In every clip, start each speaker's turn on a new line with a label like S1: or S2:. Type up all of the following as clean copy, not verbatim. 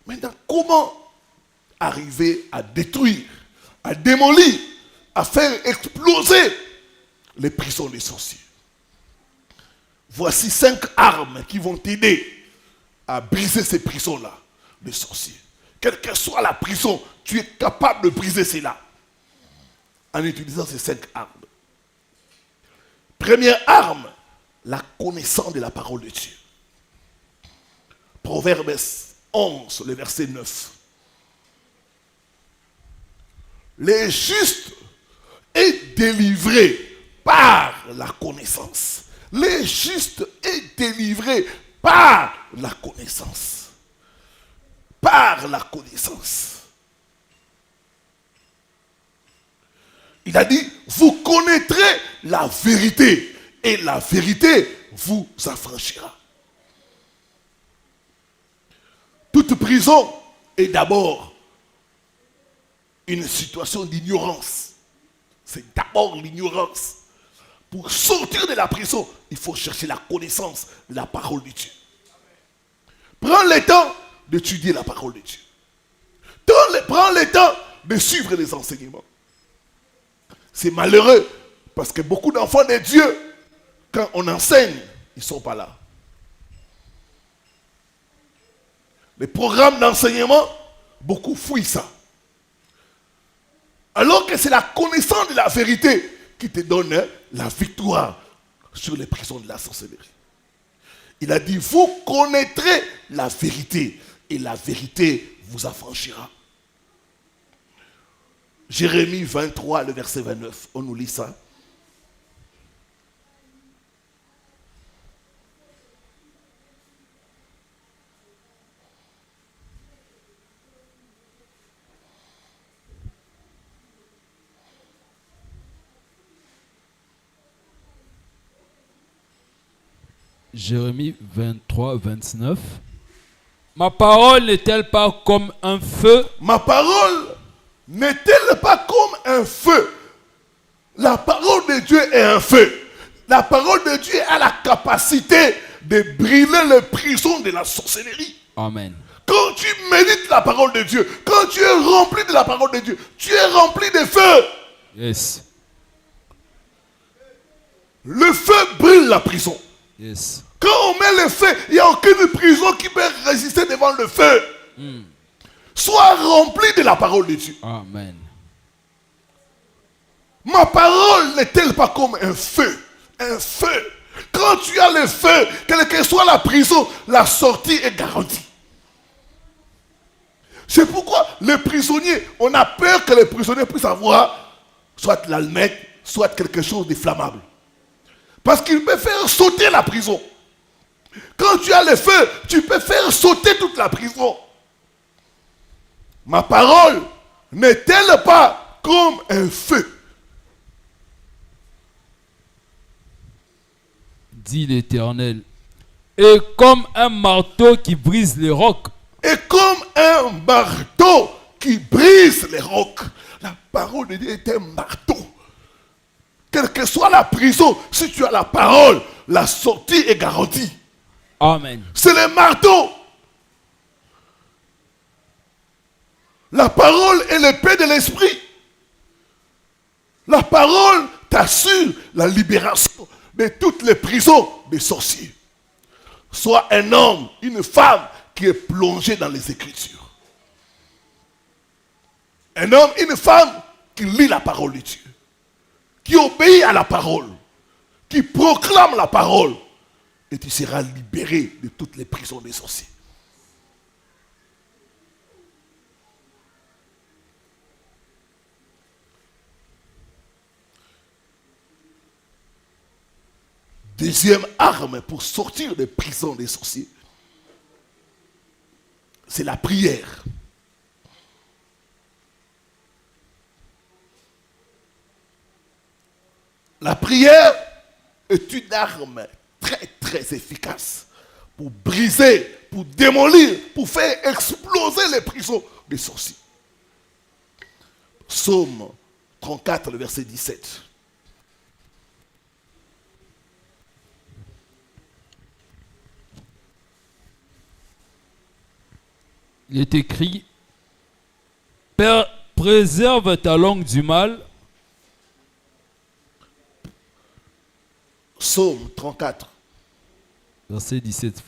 S1: Maintenant, comment arriver à détruire, à démolir, à faire exploser les prisons des sorciers? Voici 5 armes qui vont t'aider à briser ces prisons-là, des sorciers. Quelle que soit la prison, tu es capable de briser cela en utilisant ces 5 armes. Première arme, la connaissance de la parole de Dieu. Proverbe 11, le verset 9. Les justes est délivré par la connaissance. Les justes est délivré par la connaissance. Par la connaissance. Il a dit, vous connaîtrez la vérité et la vérité vous affranchira. Toute prison est d'abord une situation d'ignorance. C'est d'abord l'ignorance. Pour sortir de la prison, il faut chercher la connaissance de la parole de Dieu. Prends le temps d'étudier la parole de Dieu. Prends le temps de suivre les enseignements. C'est malheureux parce que beaucoup d'enfants de Dieu, quand on enseigne, ils ne sont pas là. Les programmes d'enseignement, beaucoup fuient ça. Alors que c'est la connaissance de la vérité qui te donne la victoire sur les prisons de la sorcellerie. Il a dit, vous connaîtrez la vérité et la vérité vous affranchira. Jérémie 23, le verset 29, on nous lit ça.
S2: Jérémie 23, 29. Ma parole n'est-elle pas comme un feu?
S1: Ma parole n'est-elle pas comme un feu? La parole de Dieu est un feu. La parole de Dieu a la capacité de brûler les prisons de la sorcellerie.
S2: Amen.
S1: Quand tu médites la parole de Dieu, quand tu es rempli de la parole de Dieu, tu es rempli de feu.
S2: Yes.
S1: Le feu brûle la prison.
S2: Yes.
S1: Quand on met le feu, il n'y a aucune prison qui peut résister devant le feu. Sois rempli de la parole de Dieu.
S2: Amen.
S1: Ma parole n'est-elle pas comme un feu? Un feu. Quand tu as le feu, quelle que soit la prison, la sortie est garantie. C'est pourquoi les prisonniers, on a peur que les prisonniers puissent avoir soit l'allumette, soit quelque chose de flammable. Parce qu'il peut faire sauter la prison. Quand tu as le feu, tu peux faire sauter toute la prison. Ma parole n'est-elle pas comme un feu?
S2: Dit l'Éternel. Et comme un marteau qui brise les rocs.
S1: Et comme un marteau qui brise les rocs. La parole de Dieu est un marteau. Quelle que soit la prison, si tu as la parole, la sortie est garantie.
S2: Amen.
S1: C'est le marteau. La parole est l'épée de l'esprit. La parole t'assure la libération de toutes les prisons des sorciers. Soit un homme, une femme qui est plongé dans les Écritures. Un homme, une femme qui lit la parole de Dieu. Qui obéit à la parole. Qui proclame la parole. Et tu seras libéré de toutes les prisons des sorciers. Deuxième arme pour sortir des prisons des sorciers, c'est la prière. La prière est une arme très très efficace pour briser, pour démolir, pour faire exploser les prisons des sorciers. Psaume 34, le verset 17.
S2: Il est écrit, Père, préserve ta langue du mal.
S1: Psaume 34.
S2: Verset 17.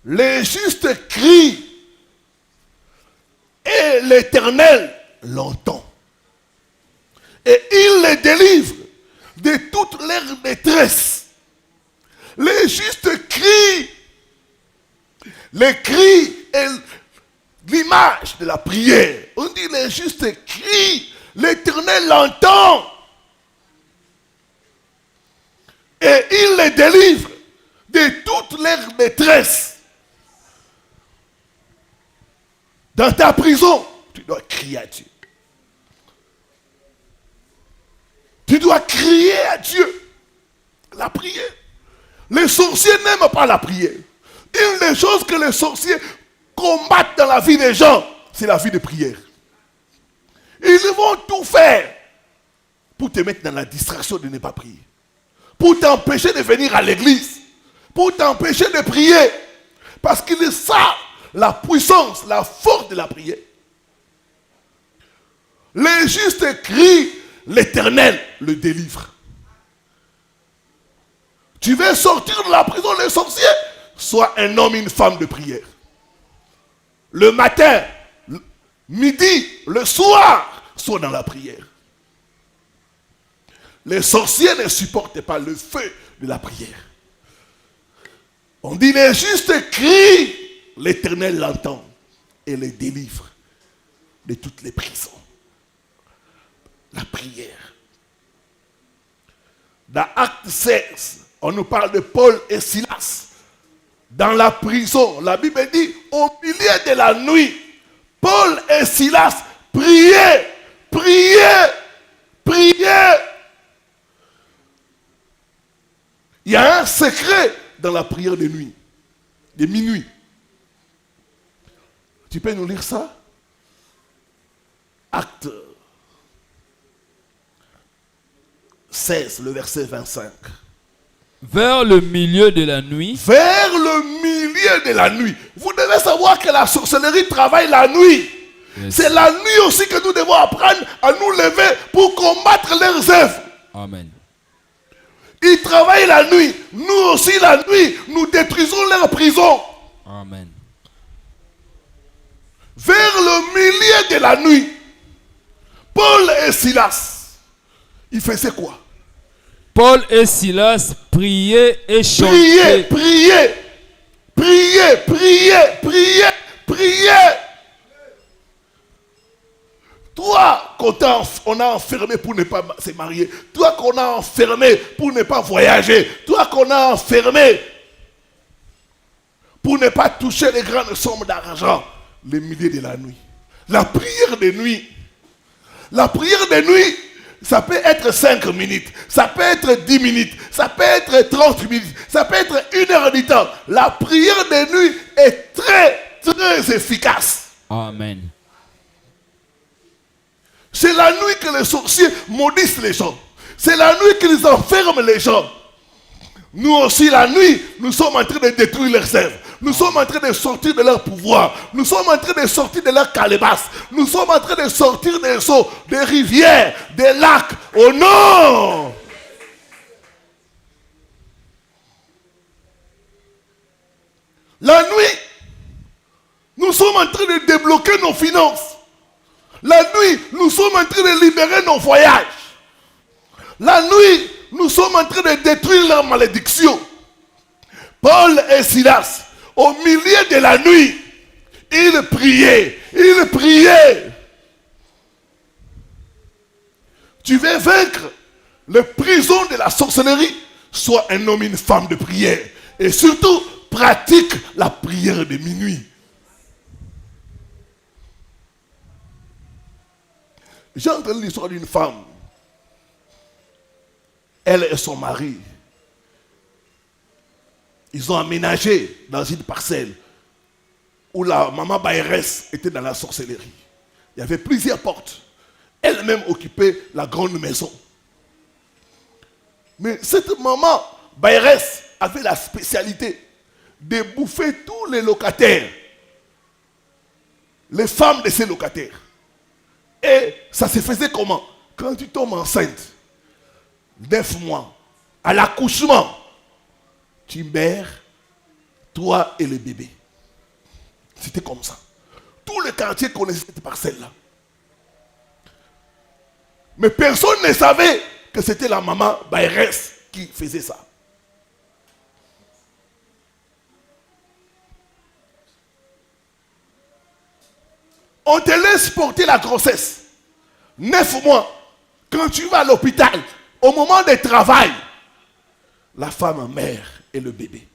S1: Les justes crient et l'Éternel l'entend. Et il les délivre de toute leur détresse. Les justes crient. Les cris et l'image de la prière. On dit les justes crient, l'Éternel l'entend. Et il les délivre de toute leur détresse. Dans ta prison, tu dois crier à Dieu. Tu dois crier à Dieu. La prière. Les sorciers n'aiment pas la prière. Une des choses que les sorciers combattent dans la vie des gens, c'est la vie de prière. Ils vont tout faire pour te mettre dans la distraction de ne pas prier. Pour t'empêcher de venir à l'église. Pour t'empêcher de prier. Parce qu'ils savent la puissance, la force de la prière. Les justes crient, l'Éternel le délivre. Tu veux sortir de la prison des sorciers? Sois un homme et une femme de prière. Le matin, midi, le soir, sois dans la prière. Les sorciers ne supportent pas le feu de la prière. On dit les justes crient, l'Éternel l'entend et les délivre de toutes les prisons. La prière. Dans Acte 16, on nous parle de Paul et Silas. Dans la prison, la Bible dit, au milieu de la nuit, Paul et Silas priaient, priaient, priaient. Il y a un secret dans la prière de nuit, de minuit. Tu peux nous lire ça? Acte 16, le verset 25.
S2: Vers le milieu de la nuit.
S1: Vers le milieu de la nuit. Vous devez savoir que la sorcellerie travaille la nuit.
S2: Yes.
S1: C'est la nuit aussi que nous devons apprendre à nous lever pour combattre leurs œuvres.
S2: Amen.
S1: Ils travaillent la nuit. Nous aussi la nuit, nous détruisons leurs prisons.
S2: Amen.
S1: Vers le milieu de la nuit, Paul et Silas, ils faisaient quoi?
S2: Paul et Silas priaient et
S1: Priaient,
S2: chantaient.
S1: priaient, priaient, priaient, priaient, priaient. Toi, qu'on a enfermé pour ne pas se marier, toi qu'on a enfermé pour ne pas voyager, toi qu'on a enfermé pour ne pas toucher les grandes sommes d'argent, les milliers de la nuit. La prière de nuit. La prière de nuit, ça peut être 5 minutes, ça peut être 10 minutes, ça peut être 30 minutes, ça peut être 1 heure du temps. La prière de nuit est très, très efficace.
S2: Amen.
S1: C'est la nuit que les sorciers maudissent les gens. C'est la nuit qu'ils enferment les gens. Nous aussi, la nuit, nous sommes en train de détruire leurs œuvres. Nous sommes en train de sortir de leur pouvoir. Nous sommes en train de sortir de leur calebasse. Nous sommes en train de sortir des eaux, des rivières, des lacs. Oh non! La nuit, nous sommes en train de débloquer nos finances. La nuit, nous sommes en train de libérer nos voyages. La nuit, nous sommes en train de détruire leurs malédictions. Paul et Silas, au milieu de la nuit, ils priaient, ils priaient. Tu veux vaincre les prisons de la sorcellerie? Sois un homme et une femme de prière. Et surtout, pratique la prière de minuit. J'ai entendu l'histoire d'une femme. Elle et son mari, ils ont aménagé dans une parcelle où la maman Bayrès était dans la sorcellerie. Il y avait plusieurs portes. Elle-même occupait la grande maison. Mais cette maman Bayrès avait la spécialité de bouffer tous les locataires. les femmes de ces locataires. Et ça se faisait comment? Quand tu tombes enceinte, 9 mois, à l'accouchement, tu meurs, toi et le bébé. C'était comme ça. Tout le quartier connaissait cette parcelle-là. Mais personne ne savait que c'était la maman Bayrès qui faisait ça. On te laisse porter la grossesse. 9 mois. Quand tu vas à l'hôpital, au moment du travail, la femme meurt et le bébé.